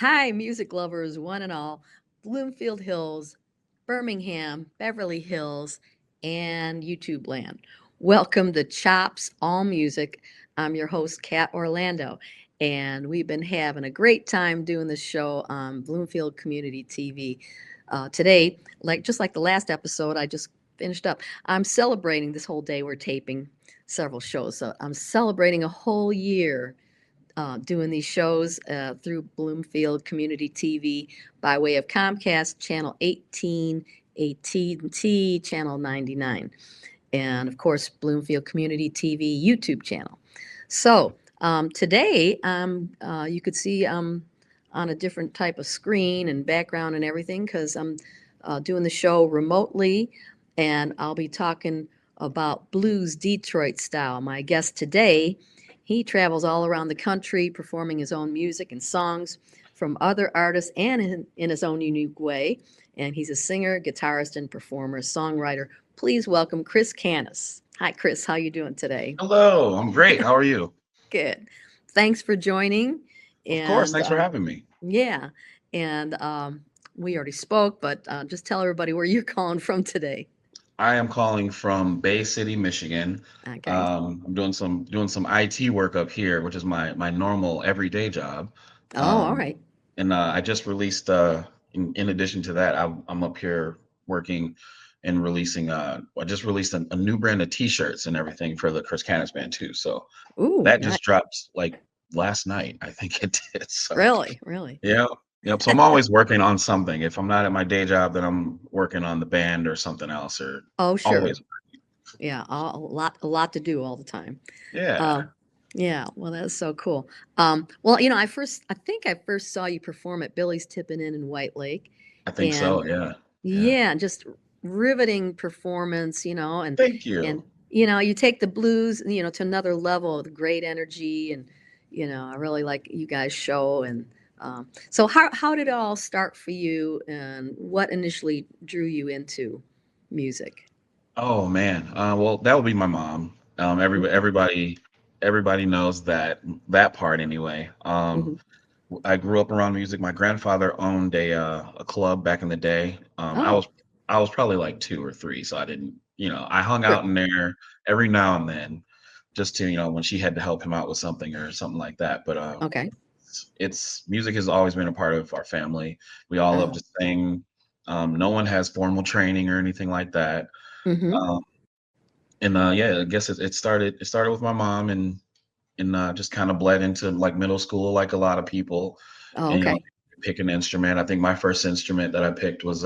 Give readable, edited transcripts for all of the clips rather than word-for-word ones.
Hi, music lovers, one and all, Bloomfield Hills, Birmingham, Beverly Hills, and YouTube land. Welcome to Chops All Music. I'm your host, Kat Orlando, and we've been having a great time doing this show on Bloomfield Community TV. Today, just like the last episode I just finished up, I'm celebrating this whole day. We're taping several shows, so I'm celebrating a whole year doing these shows through Bloomfield Community TV by way of Comcast Channel 18, AT&T Channel 99, and of course Bloomfield Community TV YouTube channel. So today, you could see on a different type of screen and background and everything because I'm doing the show remotely, and I'll be talking about blues Detroit style. My guest today, he travels all around the country performing his own music and songs from other artists and in his own unique way. And he's a singer, guitarist, and performer, songwriter. Please welcome Chris Canas. Hi, Chris. How you doing today? Hello, I'm great. How are you? Good. Thanks for joining. Of course, And thanks for having me. yeah, and we already spoke, but just tell everybody where you're calling from today. I am calling from Bay City, Michigan. Okay. I'm doing some IT work up here, which is my normal everyday job. Oh, all Um, right. and I just released. In addition to that, I'm up here working and releasing. I just released a new brand of T-shirts and everything for the Chris Canas band too. So Ooh, that nice. just dropped like last night, I think it did. So Really, really. yeah. Yep. So I'm always working on something. If I'm not at my day job, then I'm working on the band or something else, or Oh, sure. always. Yeah, a lot to do all the time. Yeah, Uh, yeah, well, that's so cool. Well, I think I first saw you perform at Billy's Tippin' Inn in White Lake, I think so. and Yeah. Yeah. yeah, just riveting performance, Thank and you. you take the blues, to another level with great energy, and I really like you guys' show. And so, how did it all start for you, and what initially drew you into music? Oh man. Well, that would be my mom. Everybody knows that part anyway. Mm-hmm. I grew up around music. My grandfather owned a club back in the day. Oh, I was probably like 2 or 3, so I didn't. I hung sure. out in there every now and then, just to when she had to help him out with something or something like that. But Okay. it's music has always been a part of our family. We all love Oh. to sing. No one has formal training or anything like that. Mm-hmm. Um, and yeah, I guess it started with my mom and just kind of bled into like middle school, like a lot of people. Oh, And okay. pick an instrument. I think my first instrument that I picked was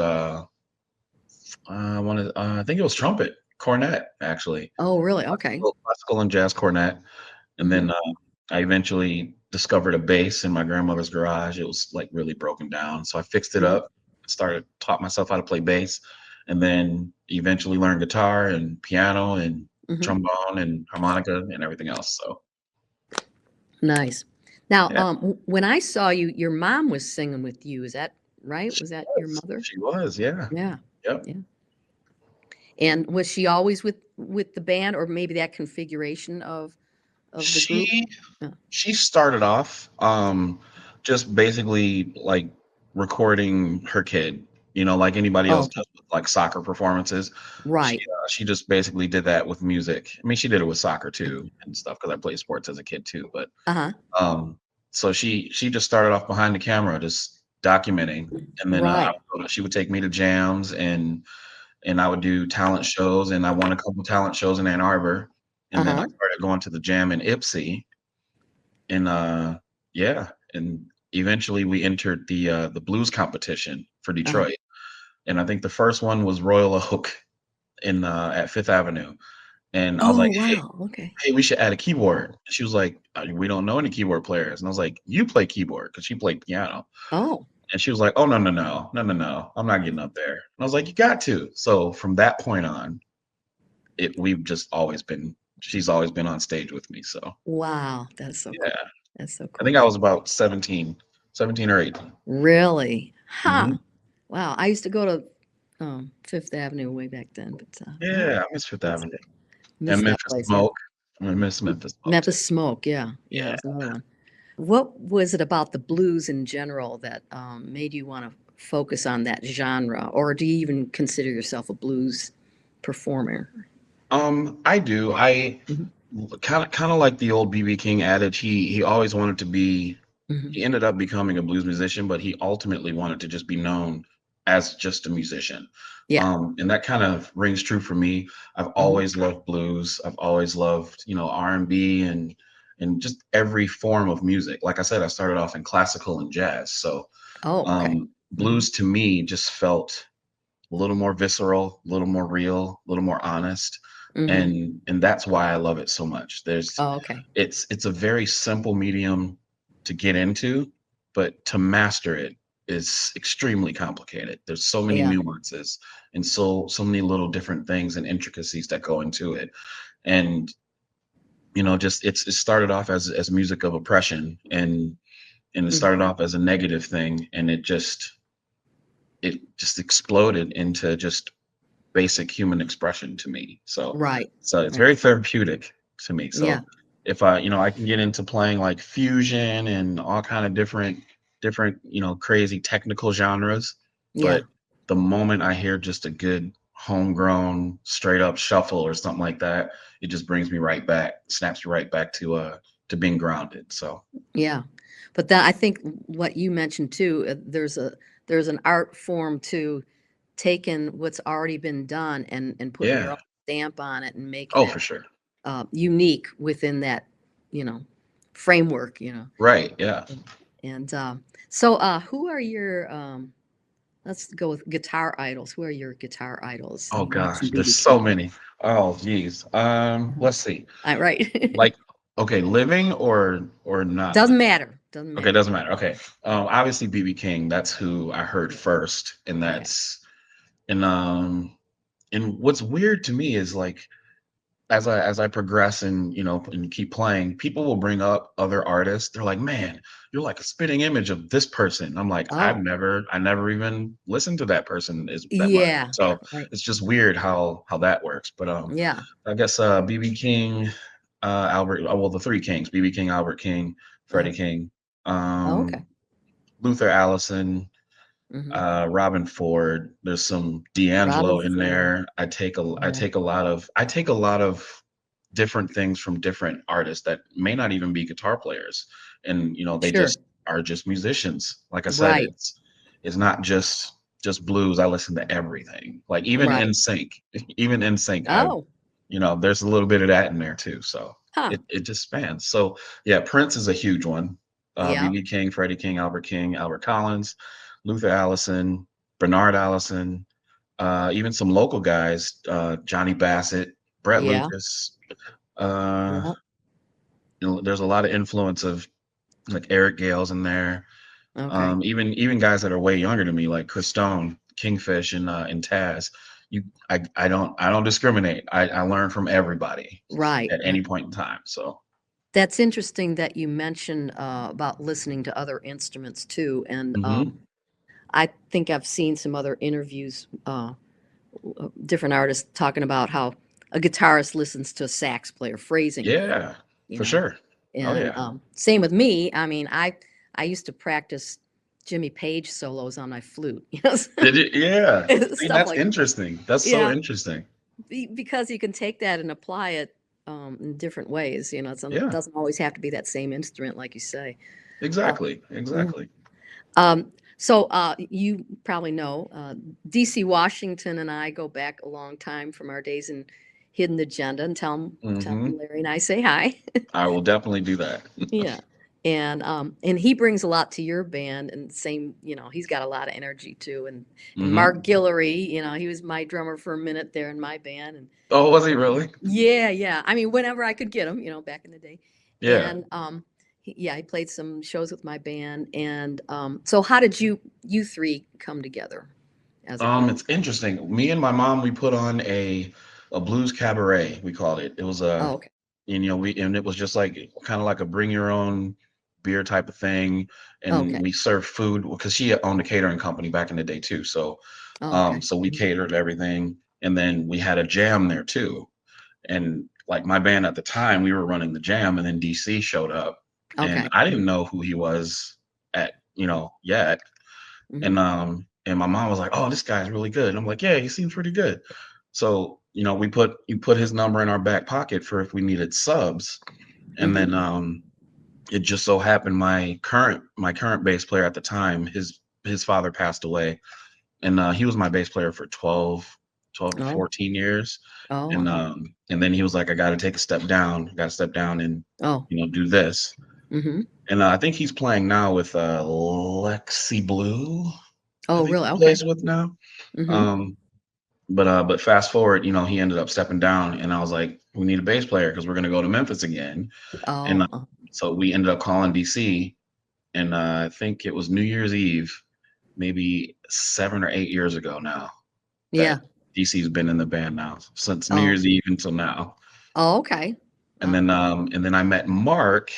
I think it was trumpet, cornet actually, Oh, really? Okay. classical and jazz cornet. And Mm-hmm. then I eventually discovered a bass in my grandmother's garage. It was like really broken down, so I fixed it Mm-hmm. up. Taught myself how to play bass, and then eventually learned guitar and piano and Mm-hmm. trombone and harmonica and everything else. So Nice. Now, yeah, when I saw you, your mom was singing with you. Is that right? she Was that your was. mother? She was. Yeah. Yeah. Yep. Yeah. And was she always with the band, or maybe that configuration of the group? She Yeah. she started off just basically like recording her kid, like anybody Oh, else okay. does with like soccer performances. She Right. she just basically did that with music. I mean, she did it with soccer too and stuff because I played sports as a kid too. But Uh-huh. um, so she just started off behind the camera, just documenting, and then Right. she would take me to jams and I would do talent shows, and I won a couple talent shows in Ann Arbor, and then I Uh-huh. started going to the jam in Ipsy, and yeah, and eventually we entered the blues competition for Uh-huh. Detroit, and I think the first one was Royal Oak in at Fifth Avenue, and I was Oh, like, hey. wow. Okay. Hey, we should add a keyboard. She was like, we don't know any keyboard players. And I was like, you play keyboard because she played piano. Oh, And she was like, oh, no, no, no, no, no, no. I'm not getting up there. And I was like, you got to. So from that point on, we've just always been, she's always been on stage with me. So wow. That's so cool. yeah, That's so I cool. think I was about 17 or 18. Really? Huh. Hmm. Wow. I used to go to Fifth Avenue way back then, but yeah, Yeah, I miss Fifth that's Avenue good. and Miss that Memphis place, yeah. Smoke. I miss Memphis Smoke too. Memphis Smoke, yeah, yeah, Yeah. that's another one. What was it about the blues in general that made you want to focus on that genre, or do you even consider yourself a blues performer? I do. I Hmm. kind of like the old BB King adage. He always wanted to be. Hmm. He ended up becoming a blues musician, but he ultimately wanted to just be known as just a musician. Yeah. And that kind of rings true for me. I've Hmm. always loved blues. I've always loved, R&B and just every form of music. Like I said, I started off in classical and jazz. So Oh, okay. Hmm. blues to me just felt a little more visceral, a little more real, a little more honest. Hmm. And that's why I love it so much. Oh, okay. It's a very simple medium to get into, but to master it is extremely complicated. There's so many Yeah. nuances and so many little different things and intricacies that go into it. And just it started off as music of oppression, and it started Hmm. off as a negative thing, and it just exploded into just basic human expression to me. Right. So it's Right. very therapeutic to me. Yeah. So if I can get into playing like fusion and all kind of different, crazy technical genres, Yeah. but the moment I hear just a good homegrown straight up shuffle or something like that, it just brings me right back, snaps me right back to being grounded. So Yeah. But then I think what you mentioned too, there's an art form to taking what's already been done and putting your yeah. own stamp on it and making Oh, it for sure. unique within that, you know, framework, you know. Right. Yeah. And so, who are your, let's go with guitar idols. Who are your guitar idols? Oh You gosh, mentioned there's BB so King. many. Oh geez. Mhm. Let's see. Right. Like, okay, living or not Doesn't living? matter. Doesn't Okay, matter. doesn't matter. Okay. Obviously BB King, that's who I heard Yeah. first. And Okay. that's and what's weird to me is like as I progress and keep playing, people will bring up other artists. They're like, man, you're like a spitting image of this person. I'm like, Oh, I never even listened to that person is that much. yeah. So Right. it's just weird how that works. But Yeah. I guess BB King, well, the three Kings, BB King, Albert King, Uh, Freddie King, oh, okay. um, Luther Allison, Hmm. Robin Ford. There's some D'Angelo Robin in Ford. there. I Yeah. take a lot of different things from different artists that may not even be guitar players, and they Sure. just are just musicians. Like I said, Right. it's not just blues. I listen to everything. Like even in Right. sync, even in sync, Oh, there's a little bit of that in there too. So huh. it just spans. So yeah, Prince is a huge one. Yeah. BB King, Freddie King, Albert Collins, Luther Allison, Bernard Allison, even some local guys, Johnny Bassett, Brett Yeah. Lucas. Uh, Yeah. there's a lot of influence of like Eric Gales in there. Okay. Even guys that are way younger than me, like Chris Stone, Kingfish, and Taz. I don't discriminate. I learn from everybody Right. at Right. any point in time. So That's interesting that you mentioned about listening to other instruments too. And hmm I think I've seen some other interviews, different artists talking about how a guitarist listens to a sax player phrasing, yeah, you for know. sure. Oh And yeah. same with me. I mean, I used to practice Jimmy Page solos on my flute, you know, Did you? Yeah. See, stuff that's like interesting. That's so yeah, interesting. because you can take that and apply it in different ways. You know, it Yeah. doesn't always have to be that same instrument, like you say. Uh, Exactly. mhm. Exactly. So you probably know DC Washington and I go back a long time from our days in Hidden Agenda, and tell him hmm Larry and I say hi. I will definitely do that. Yeah. And he brings a lot to your band, and same, you know, he's got a lot of energy too. And hmm Mark Guillory, you know, he was my drummer for a minute there in my band. And Oh, was he really? yeah, yeah. I mean, whenever I could get him, you know, back in the day. Yeah. And yeah, he played some shows with my band. And so how did you three come together as a group? It's interesting. Me and my mom, we put on a blues cabaret, we called it. It was Oh, okay. it was just like kind of like a bring your own beer type of thing, and Okay. we served food because she owned a catering company back in the day too. So, Oh, okay. so we catered everything, and then we had a jam there too. And like my band at the time, we were running the jam, and then DC showed up, and Okay. I didn't know who he was yet. Hmm. And my mom was like, "Oh, this guy's really good." And I'm like, "Yeah, he seems pretty good." So, you put his number in our back pocket for if we needed subs. And Hmm. then it just so happened my current bass player at the time, his father passed away, and he was my bass player for 12 to Oh. 14 years. Oh. And Wow. and then he was like, I got to take a step down. I got to step down and Oh. do this. Hmm. And I think he's playing now with Lexi Blue. I Oh, think really? he Okay. plays with now. Hmm. Um, but fast forward, he ended up stepping down, and I was like, we need a bass player because we're gonna go to Memphis again. And Oh. so we ended up calling DC, and I think it was New Year's Eve, maybe 7 or 8 years ago now, that Yeah. DC's been in the band now since New Oh. Year's Eve until now. Oh, okay. And Oh. then I met Mark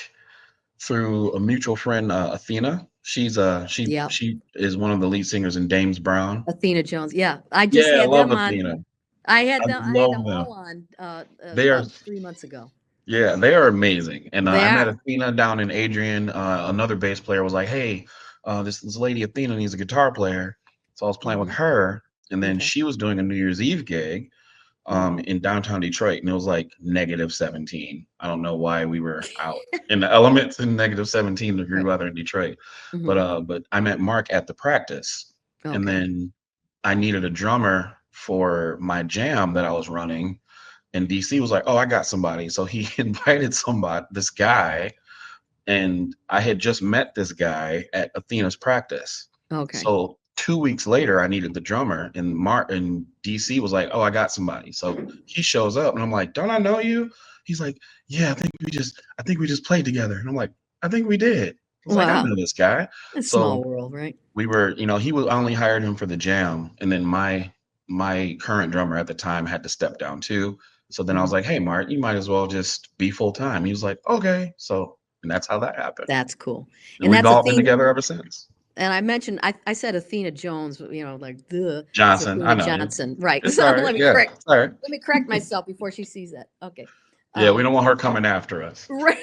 through a mutual friend, Athena. Yeah. She is one of the lead singers in James Brown. Athena Jones. Yeah. I just Yeah, I had love them on. Athena. I I had them love them. all on They are about 3 months ago. Yeah, they are amazing. And They I met are. Athena down in Adrian. Another bass player was like, "Hey, this lady Athena needs a guitar player." So I was playing with Hmm. her, and then Okay. she was doing a New Year's Eve gig Hmm. in downtown Detroit, and it was like -17. I don't know why we were out in the elements in -17-degree Right. weather in Detroit, Hmm. but I met Mark at the practice, and Okay. then I needed a drummer for my jam that I was running, and DC was like, "Oh, I got somebody." So he invited this guy, and I had just met this guy at Athena's practice. Okay. So 2 weeks later, I needed the drummer, and DC was like, "Oh, I got somebody." So he shows up, and I'm like, "Don't I know you?" He's like, "Yeah, I think we just played together." And I'm like, "I think we did." I was like, "I Wow. know this guy." A So small world, right? we were, he was I only hired him for the jam, and then my current drummer at the time had to step down too. So then I was Hmm. like, "Hey, Mark, you might as well just be full time." He was like, "Okay." So and that's how that happened, That's cool. and And we've that's all been Athena. together ever since. And I mentioned, I said Athena Jones, like the it's Johnson, I Athena know you. Johnson, right? It's So all right. Yeah, it's all right. let me correct myself before she sees that. Okay. Yeah, we Um, don't want her coming after us. right.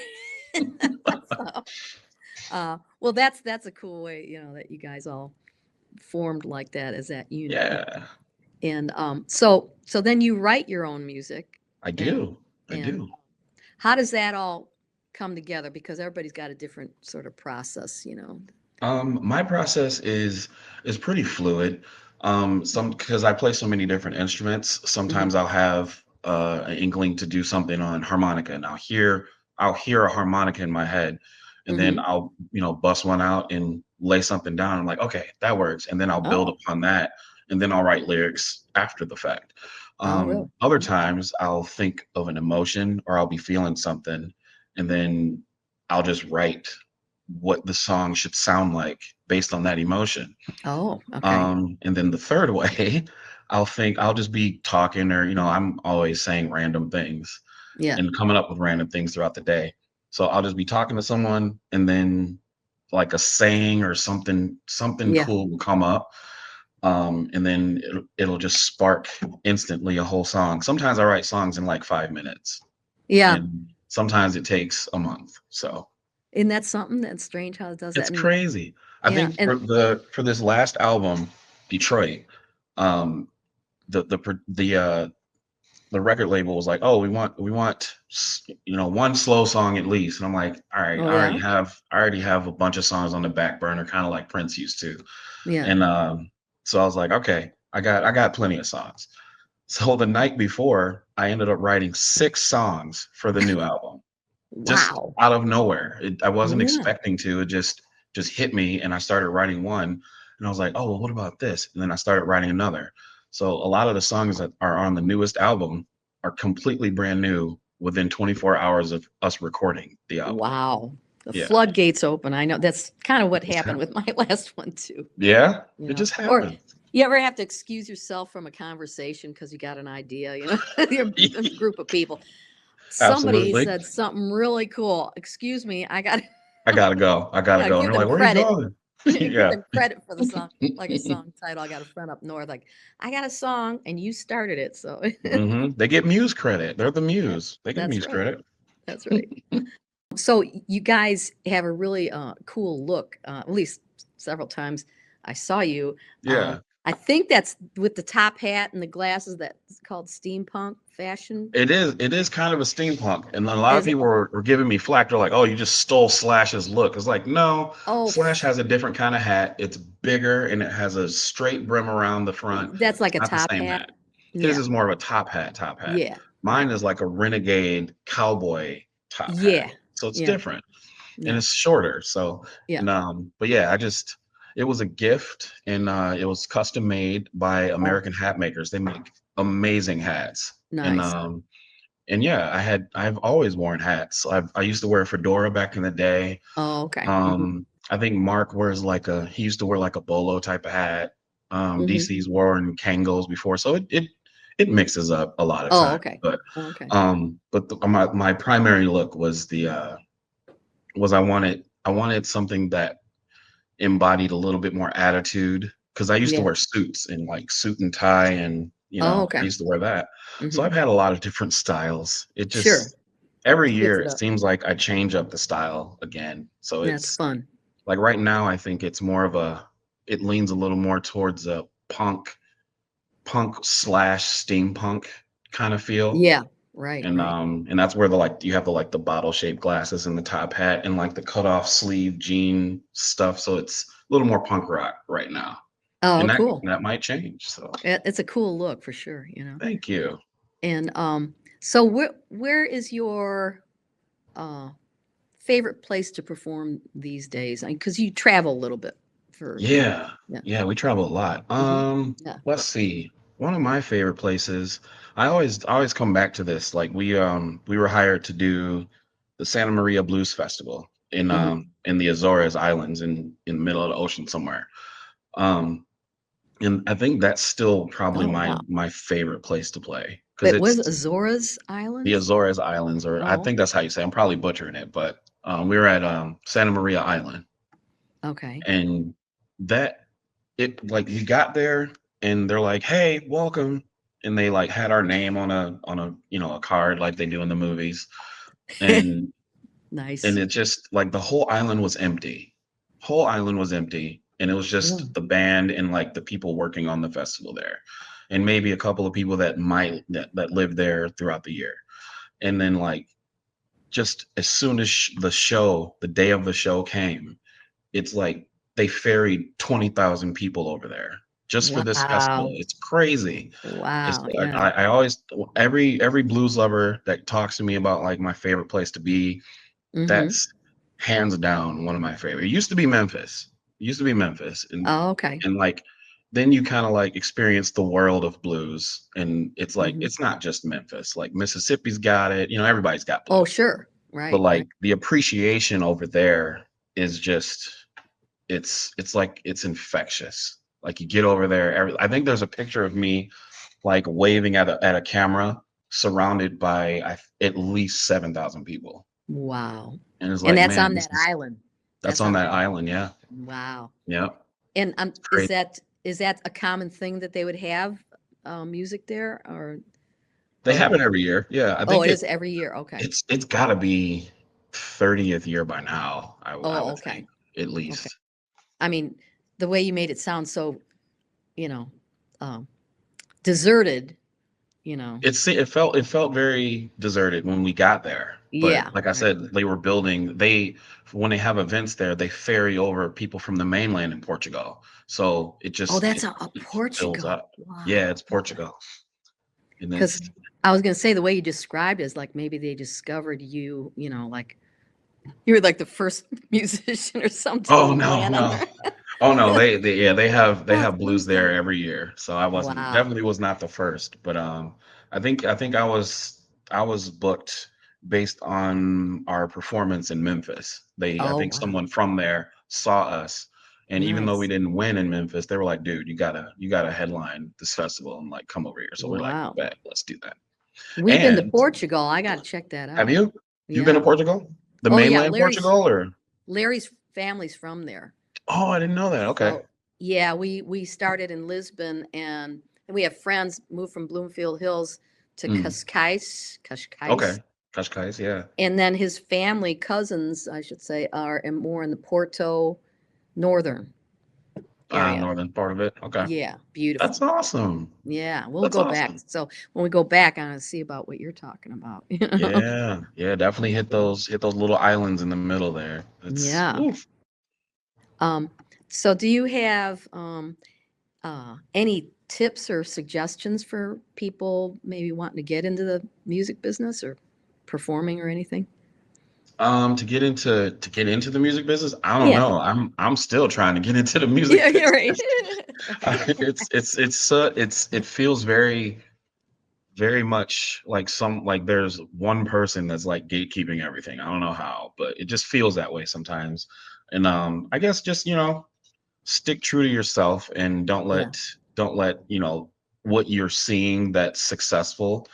So, well, that's a cool way, that you guys all formed like that as that unit. Yeah, And so then you write your own music, I and do. I and do. how does that all come together? Because everybody's got a different sort of process. My process is pretty fluid. Some because I play so many different instruments. Hmm. Sometimes I'll have an inkling to do something on harmonica, and I'll hear a harmonica in my head, and then Hmm. I'll bust one out and lay something down. I'm like, okay, that works, and then I'll build Oh. upon that, and then I'll write lyrics after the fact. Oh, really? Other times I'll think of an emotion or I'll be feeling something, and then I'll just write what the song should sound like based on that emotion. Oh, okay. And then the third way, I'll just be talking, or I'm always saying random things Yeah. and coming up with random things throughout the day. So I'll just be talking to someone, and then like a saying or something Yeah. cool will come up. And then it'll just spark instantly a whole song. Sometimes I write songs in like 5 minutes, Yeah. and sometimes it takes a month. So Isn't that something? That's strange how it does that. it's And crazy. I yeah. think And for this last album, Detroit, um, the record label was like, "Oh, we want one slow song at least." And I'm like, "All right, oh yeah. I already have a bunch of songs on the back burner, kind of like Prince used to." Yeah. And so I was like, "Okay, I got plenty of songs." So the night before, I ended up writing 6 songs for the new album, just Wow. out of nowhere. I wasn't Yeah. expecting to. It just hit me, and I started writing one, and I was like, "Oh, well, what about this?" And then I started writing another. So a lot of the songs that are on the newest album are completely brand new within 24 hours of us recording the album. Wow. The Yeah, floodgates open. I know that's kind of it what just happened with happened. my last one too. Yeah, You it know, just or happened. you ever have to excuse yourself from a conversation because you got an idea? You're a group of people. Somebody Absolutely. said something really cool. Excuse me, I got I gotta go. I gotta yeah, go. And give they're them like, "Where are you credit. going?" Give Yeah. them credit for the song, like a song title. I got a friend up north, like, I got a song and you started it. So They get Muse credit. They're the yeah, Muse. They get that's Muse right. credit. That's right. So you guys have a really cool look. At least several times I saw you. Uh, Yeah. I think that's with the top hat and the glasses. That's called steampunk fashion. It is kind of a steampunk, and a lot of Is it? people were giving me flack. They're like, "Oh, you just stole Slash's look." It's like, no, Oh, Slash has a different kind of hat. It's bigger and it has a straight brim around the front. that's It's like a not the top same hat. hat. His Yeah, is more of a top hat, top hat. yeah, Mine right. is like a renegade cowboy top hat. Yeah, So it's yeah, different and yeah, it's shorter. So, yeah. and but yeah, it was a gift, and it was custom made by Oh, American hat makers. They make amazing hats. And nice. yeah, I've always worn hats. I used to wear a fedora back in the day. Oh, okay. Hmm. I think Mark wears he used to wear like a bolo type of hat. Hmm. DC's worn Kangos before, so it mixes up a lot of Oh, time. okay. But Okay. my primary look was I wanted something that embodied a little bit more attitude, because I used to Yeah. wear suits and like suit and tie, and Oh, I okay. used to wear that. So Hmm. I've had a lot of different styles. It Sure. just every Switch year it it up. seems like I change up the style again. So That's it's fun. like right now I think it leans a little more towards a punk slash steampunk kind of feel. Yeah. Right. Right. And that's where you have the bottle shaped glasses and the top hat and like the cut off sleeve jean stuff. So it's a little more punk rock right now. Oh, And that cool. that might change. So It's a cool look for sure. thank you. And so where is your uh favorite place to perform these days? Because you travel a little bit for Yeah. yeah. Yeah, we travel a lot. Hmm. Yeah. Let's see. One of my favorite places, I always come back to this. Like we were hired to do the Santa Maria Blues Festival Hmm. in the Azores Islands in the middle of the ocean somewhere. Um and I think that's still probably Oh, my wow. my favorite place to play, because But was it's Azores the Islands? Azores Islands, or I Oh, think okay. that's how you say. I'm probably butchering it, but we were at Santa Maria Island, Okay. and that it like we got there and they're like, "Hey, welcome," and they like had our name on a a card like they do in the movies, and Nice. it just like the whole island was empty. Whole island was empty, and it was just Really? the band and like the people working on the festival there, and maybe a couple of people that live there throughout the year. And then like just as soon as the day of the show came, it's like they ferried 20,000 people over there just for this festival. Wow. It's crazy. It's Wow. like Yeah. I always every blues lover that talks to me about like my favorite place to be, Hmm. that's hands down one of my favorite. It used to be Memphis. It used to be Memphis, Oh, okay. and like then you kind of like experience the world of blues, and it's like Hmm. it's not just Memphis. Like Mississippi's got it. Everybody's got Oh, blues, sure. but Right. Right. like the appreciation over there is just it's like it's infectious. Like you get over there, I think there's a picture of me like waving at a camera surrounded by at least 7,000 people, Wow. and it's And like, that's man, on that island. that's That's on on that that. island. Yeah, Wow. yeah, And it's crazy. is that a common thing that they would have music there They have or it every year. Yeah, I oh, think it is every year. Okay. it's got to be 30th year by now. I Oh, would think, okay. at Okay. least. I mean, the way you made it sound so, you know, um, deserted, you know. It felt very deserted when we got there. But Yeah, like I right. said, they were building. When they have events there, they ferry over people from the mainland in Portugal. So it Oh, just that's it, a it fills Portugal. up. Yeah, Wow. it's Portugal, and Because it's I was going to say the way you described it is like maybe they discovered you, like you were like the first musician or something oh to no, land on no. there. Oh no, yeah, they Oh, it's have blues blues there there. every year. So I wasn't Wow. definitely was not the first, but I think I was booked based on our performance in Memphis. I Oh, think wow. someone from there saw us, and even though we Nice. didn't win in Memphis, they were like, "Dude, you gotta headline this festival and like come over here." So we're like, Wow. "Bet, let's do that." We've been to And Portugal. I got to check that have out. you? You've been to Yeah. Portugal? The Oh, yeah. mainland Portugal, or? Larry's family's from there. Oh, I didn't know that. Okay. So yeah, we started in Lisbon, and we have friends moved from Bloomfield Hills to Mm, Cascais. Cascais. okay. Qashqai's, yeah. And then his family, cousins, I should say, are more in the Porto northern area. Northern part of it. Okay. Yeah, beautiful. That's awesome. Yeah, we'll That's go back. awesome. So when we go back, I'm gonna see about what you're talking about. Yeah. Yeah, definitely hit those little islands in the middle there. It's Yeah. oof. Um, so do you have any tips or suggestions for people maybe wanting to get into the music business or performing or anything? To get into the music business, I don't Yeah. know. I'm still trying to get into the music Yeah, you're right. business. It feels very very much like there's one person that's like gatekeeping everything. I don't know how, but it just feels that way sometimes. And I guess just, stick true to yourself and Yeah. don't let, what you're seeing that's successful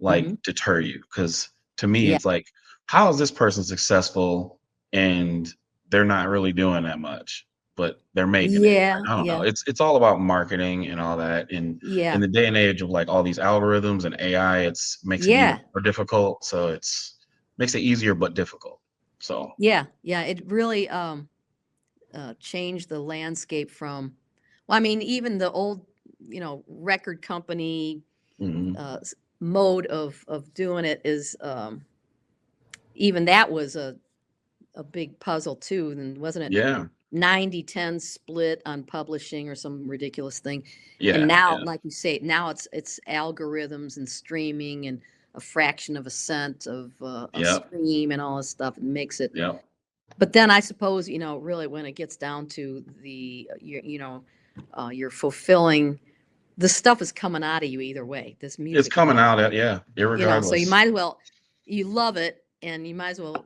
like Hmm. deter you. Cause to me Yeah. it's like, how is this person successful and they're not really doing that much, but they're making it. Yeah. Like, I don't know. Yeah. It's all about marketing and all that. And in Yeah. the day and age of like all these algorithms and AI, it's makes it even Yeah. more difficult. So it's makes it easier but difficult. So Yeah. Yeah. It really changed the landscape from, well, I mean, even the old, record company mhm. mode of doing it is even that was a big puzzle too. And wasn't it Yeah. 90-10 split on publishing or some ridiculous thing? And Yeah. now, Yeah. like you say, now it's algorithms and streaming and a fraction of a cent of a Yep. stream and all this stuff. It makes it. Yep. But then I suppose, really when it gets down to you're fulfilling, the stuff is coming out of you either way. This It's music coming stuff, out at yeah, so you irregardless. might as well, you love it, and you might as well,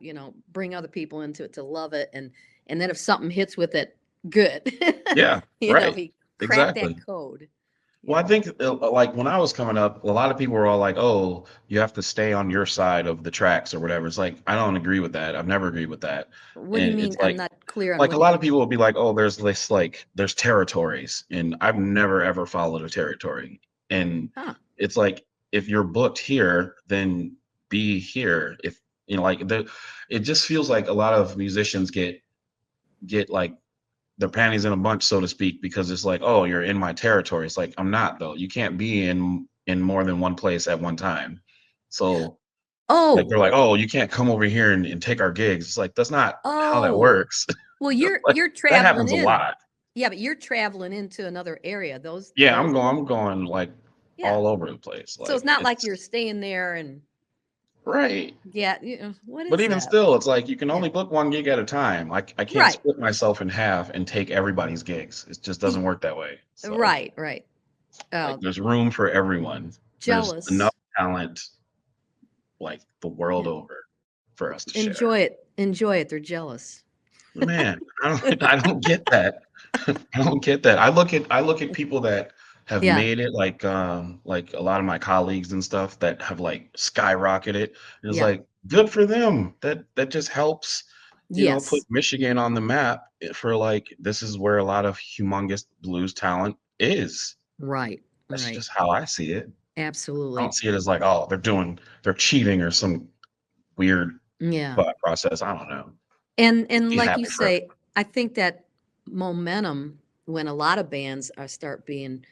bring other people into it to love it, and then if something hits with it, good. Yeah, right. He cracked that Exactly. code. Well, I think like when I was coming up, a lot of people were all like, "Oh, you have to stay on your side of the tracks or whatever." It's like I don't agree with that. I've never agreed with that. What do you And mean? it's I'm not clear on like a what you lot of mean. people will be like, "Oh, there's this like there's territories," and I've never ever followed a territory. And Huh? it's like if you're booked here, then be here. If like it just feels like a lot of musicians get like their panties in a bunch, so to speak, because it's like, oh, you're in my territory. It's like I'm not though. You can't be in more than one place at one time. So like Oh, they're like, oh, you can't come over here and take our gigs. It's like that's not how that oh. works. Well, you're Like you're that traveling happens a in. lot. Yeah, but you're traveling into another area. Those Yeah, those I'm going like Yeah. all over the place. So it's Like not like it's you're staying there and right. yeah, what But is even that? still, it's like you can Yeah. only book one gig at a time. Like I can't Right. split myself in half and take everybody's gigs. It just doesn't Y- work that way. So Right, right. like Uh, there's room for everyone. There's enough Jealous. talent like the world Yeah. over for us to share. Enjoy it. Enjoy it. They're jealous. Man, I don't get that. I don't get that. I look at people that have Yeah. made it like a lot of my colleagues and stuff that have like skyrocketed. And it's Yeah. like good for them. That just helps, put Yes. Michigan on the map for like this is where a lot of humongous blues talent is. Right. That's Right. just how I see it. I don't Absolutely. see it as like, oh, they're cheating or some weird Yeah. thought process. I don't know. Just And be like you happy for say, I think that momentum, when a lot of bands are start being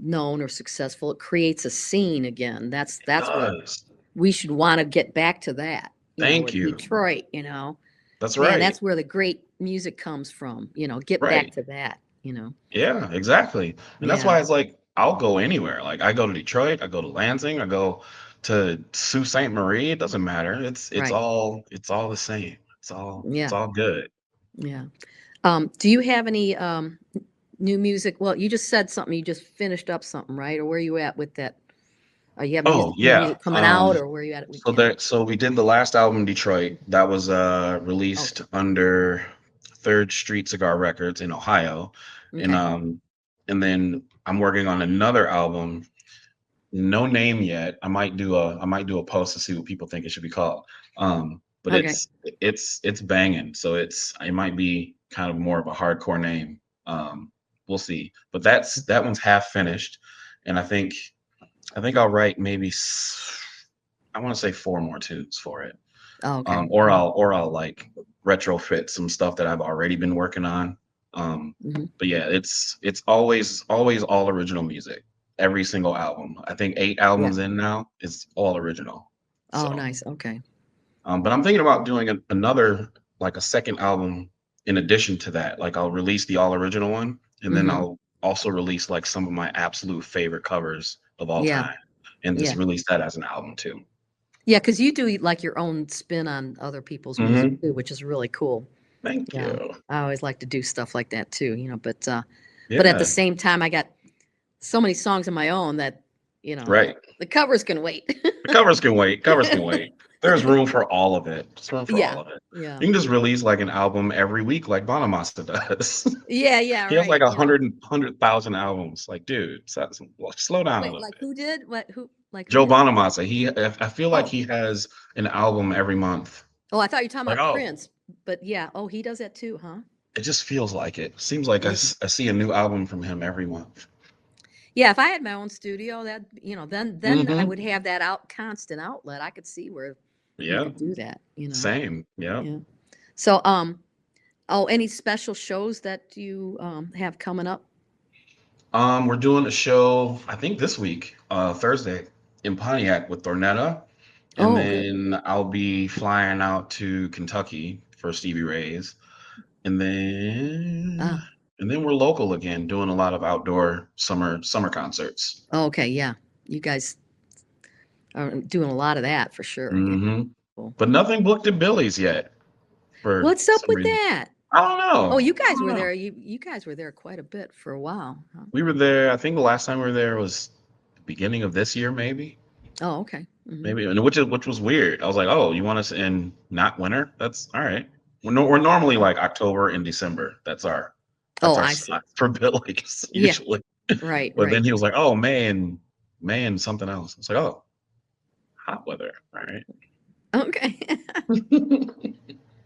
known or successful, it creates a scene again. That's what everyone. Does. we should want to get back to that. Thank With you. Detroit. That's Man, right. that's where the great music comes from. Get back Right. to that. Yeah, exactly. And that's Yeah. why it's like I'll go anywhere. Like I go to Detroit, I go to Lansing, I go to Sault Ste. Marie. It doesn't matter. Right. It's all the same. It's Yeah. all good. Yeah. Do you have any new music? Well, you just said something. You just finished up something, right? Or where are you at with that? Are you have Oh new yeah. music coming out, or where are you at? So we did the last album Detroit. That was released Okay. under Third Street Cigar Records in Ohio. And Okay. then I'm working on another album. No name yet. I might do a post to see what people think it should be called. But Okay. it's banging. So it might be kind of more of a hardcore name. We'll see. But that one's half finished, and I think I'll write maybe I want to say 4 more tunes for it. Oh, okay. Or I'll like retrofit some stuff that I've already been working on. Mhm. But yeah, it's always all original music. Every single album. I think 8 Yeah. albums in now is all original. Oh, So, nice. Okay. but I'm thinking about doing another like a second album in addition to that. Like I'll release the all original one, and then Hmm. I'll also release like some of my absolute favorite covers of all Yeah. time, and just Yeah. release that as an album too. Yeah. Because you do like your own spin on other people's music Hmm. too, which is really cool. Thank Yeah. you. I always like to do stuff like that too, but at the Yeah. same time, I got so many songs of my own that, Right. the covers can wait. The covers can wait. Covers can wait. There's room for all of it. Just room for Yeah. all of it. Yeah. You can just release like an album every week, like Bonamassa does. Yeah. Yeah. He has like Right. 100,000 albums. Like, dude, slow down a Wait, little like bit. who did? Who Joe did? Bonamassa, I feel like Oh, he has an album every month. oh, I thought you were talking Like, about oh, Prince, but yeah. Oh, he does that too, huh? it just feels like it. Seems like Mm. I see a new album from him every month. Yeah, if I had my own studio, then I Hmm. would have that constant outlet. I could see where you Yeah, could do that. same. Yeah. Yeah. So, oh, any special shows that you have coming up? We're doing a show, I think this week, Thursday, in Pontiac with Thornetta. And Oh, good. then I'll be flying out to Kentucky for Stevie Ray's. And then Ah, and then we're local again, doing a lot of outdoor summer concerts. oh, okay, yeah. You guys are doing a lot of that for sure. Yeah. Hmm. Cool. But nothing booked at Billy's yet for What's up some with reason. that? I don't Oh, know. you I guys don't were know. there. You guys were there quite a bit for a while, huh? We were there, I think the last time we were there was the beginning of this year, maybe. Oh, okay. Hmm. Maybe, and which was weird. I was like, "Oh, you want us in not winter? That's all right." We're normally like October and December. That's Oh, our I see. slot for Billy's Yeah. usually. Right. But then Right. he was like, "Oh, man, something else." It's like, "Oh, hot weather. All right." Okay.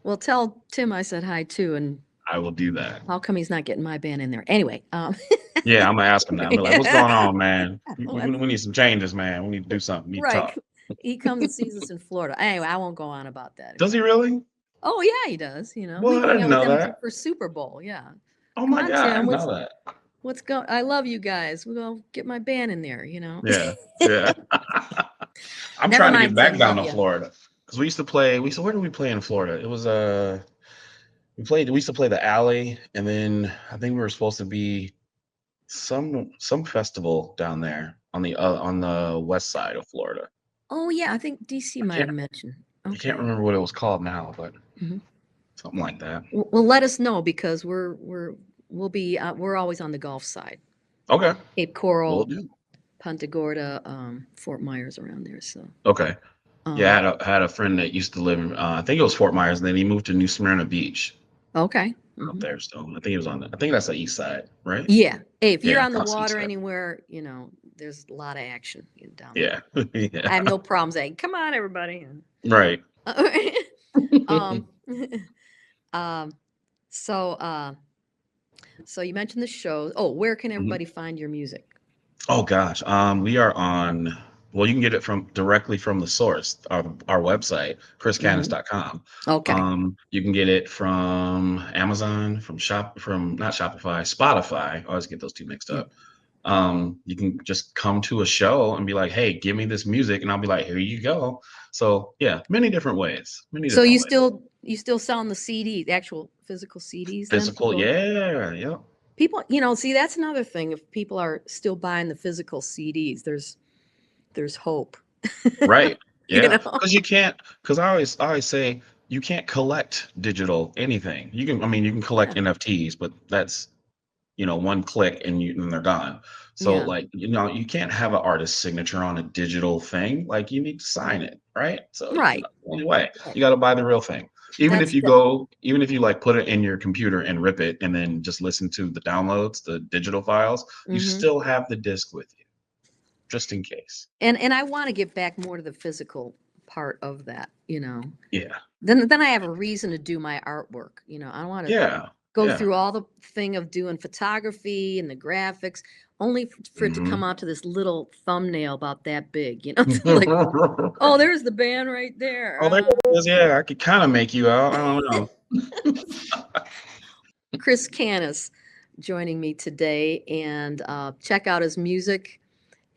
Well, tell Tim I said hi too, and I will do that. how come he's not getting my band in there? Anyway, Yeah, I'm gonna ask him now. I'm like, "What's going on, man? what- We need some changes, man. We need to do something. We need to right. talk." He comes and sees us in Florida. Anyway, I won't go on about that. Does he really? Oh yeah, he does. We What? I hang didn't out with know them that. for Super Bowl. Yeah. Oh Come my on, god, I Tim. didn't What's know that. what's going? I love you guys. We'll get my band in there. Yeah, yeah. I'm Never trying to get mind, back Tim. down Love to you. Florida because we used to play. Where did we play in Florida? It was we used to play the Alley, and then I think we were supposed to be some festival down there on the west side of Florida. Oh yeah, I think DC I might have can't mentioned. I can't Okay. remember what it was called now, but Mhm. something like that. Well, let us know because we're always on the Gulf side, Okay, Cape we'll Coral, do. Punta Gorda, Fort Myers around there. So, Okay. Yeah, um, I had a friend that used to live in I think it was Fort Myers, and then he moved to New Smyrna Beach okay. up Hmm. there. So I think he was I think that's the east side, right? Yeah. Hey, if you're Yeah, on the that's the east water side. anywhere, there's a lot of action down there. Yeah. I have Yeah. no problem saying, "Come on, everybody." Right. um, um, so, so you mentioned the shows. Oh, where can Mhm. everybody find your music? Oh gosh. We are on, well, you can get it directly from the source, our website, Hmm. chriscanas.com. Okay. You can get it from Amazon, from not Shopify, Spotify. I always get those two mixed Yeah. up. You can just come to a show and be like, "Hey, give me this music," and I'll be like, "Here you go." So yeah, many different ways. Many So different ways. you still selling the CD, the actual physical CDs then? Physical, yeah, yeah. People, see, that's another thing. If people are still buying the physical CDs, there's hope. Right. You Yeah. know? Because I always say you can't collect digital anything. You can collect Yeah. NFTs, but that's, one click and they're gone. So Yeah. like, you can't have an artist's signature on a digital thing. Like you need to sign it, right? So, Right. the only way Right. you got to buy the real thing. That's Even if you like put it in your computer and rip it and then just listen to the downloads, the digital files, you hmm still have the disc with you, just in case. and I want to get back more to the physical part of that. Yeah. Then I have a reason to do my artwork. I want to Yeah. go Yeah. through all the thing of doing photography and the graphics, only for it to come out to this little thumbnail about that big, you know? Like, oh, there's the band right there. Oh, there it is. Yeah, I could kind of make you out. I don't know. Chris Canas joining me today, and check out his music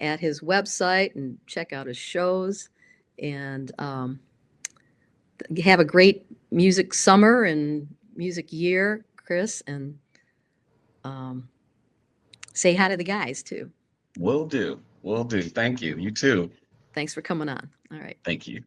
at his website and check out his shows, and have a great music summer and music year, Chris, and um, say hi to the guys too. Will do. Will do. Thank you. You too. Thanks for coming on. All right. Thank you.